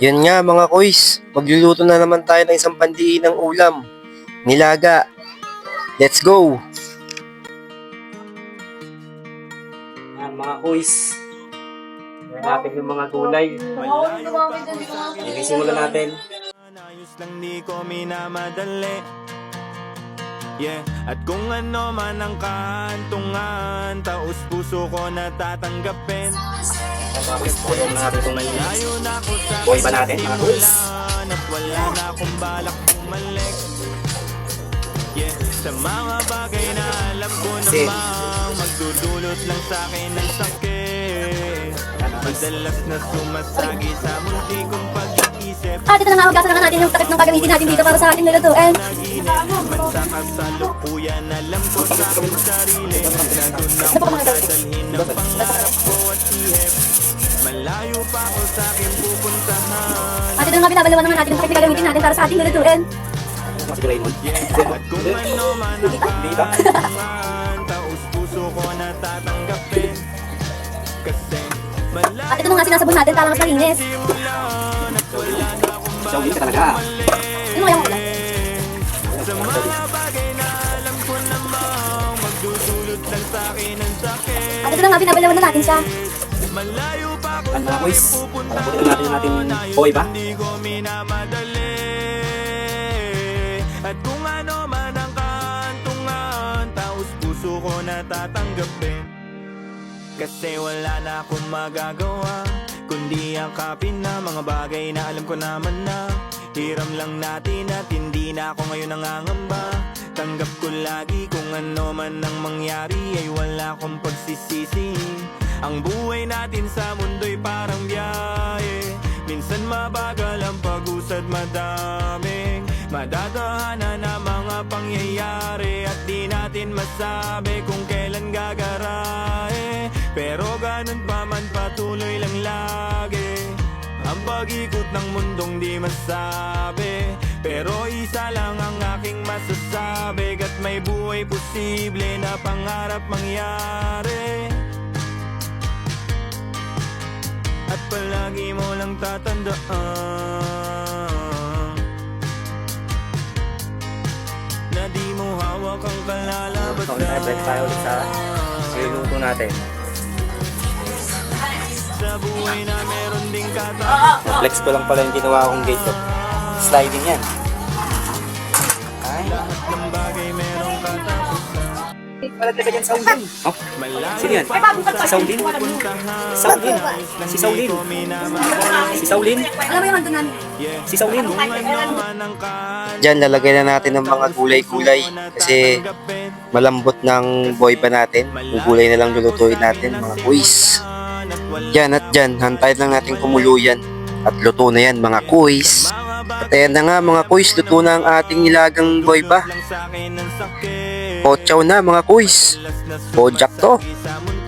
Yun nga mga kuys, magluluto na naman tayo ng isang pandiinang ulam. Nilaga. Let's go! Yan mga kuys. Hanapin yung mga gulay. Simulan natin. Ayos lang di ko minamadali. Yeah, at kung ano man ang kahantungan, taos puso ko natatanggapin. Layo na ako sa Boy ba natin mga kuys? at wala na akong balak bumalik. Yeah, sa mga bagay na alam ko namang magdudulot lang sa akin ng sakit. Madalas na sumasagi sa munti kong pag-iisip. Dito na nga, hugasan na nga natin yung takip ng gagamitin natin dito para sa ating nilutuin. Man sa kasalukuyan, alam ko sa aking sarili na doon ako dadalhin ang pangarap ko at ihip. Malayo pa ako sa aking pupuntahan. Dito na nga, binabalawan naman natin yung takip na gagamitin natin para sa ating nilutuin. At kung ano man ang kahantungan, taos puso ko natatanggapin. Kasi malayo Ito na nga, sinasabon natin para mas malinis. Sabi ka talaga. Ano kaya mo ulam? sa mga bagay na alam ko namang magdudulot lang sa akin ang sakit. Dito na nga, binabalawan na natin siya. Malayo pa ako Ano sa mga kuys? aking pupuntahan. Palabutin natin yung ating boy ba? Hindi ko minamadali. At kung ano man ang kahantungan, taos puso ko natatanggapin. Kasi wala na akong magagawa, kundi akapin na mga bagay na alam ko naman na hiram lang natin at hindi na ako ngayon nangangamba. Tanggap ko lagi kung ano man ang mangyari ay wala akong pagsisisi. Ang buhay natin sa mundo'y parang biyahe, minsan mabagal ang pag-usad, madaming madadaanan na mga pangyayari at di natin masabi kung kailan gagarahe. Pero ganun pa man patuloy lang lagi ang pag-ikot ng mundong di masabi. Pero isa lang ang aking masasabi, kat may buhay posible na pangarap mangyari. At palagi mo lang tatandaan na di mo hawak ang kalalabasan. Break tayo ulit sa niluto natin. Sa buhay na meron ding katapusan. Flex ko lang pala yung ginawa kong gate to. Sliding yan. Ay. Lahat ng bagay merong katapusan. Malaglag ka dyan, Saulin. Oh, sino yan? Si Saulin? Saulin? Si Saulin? Si Saulin? Alam mo yung hando namin. Si Saulin? Kung ano man ang kahantungan, Diyan, lalagay na natin ng mga gulay-gulay kasi malambot ng boy pa natin. Yung gulay na lang lulutuin natin, mga kuys. Diyan at diyan, hantayin lang natin kumulo yan. At luto na yan, mga kuys. At ayan na nga, mga kuys, luto na ang ating nilagang boy ba. lang sa akin ang sakit. Pochaw na, mga kuys. Pojak to. Sa mundo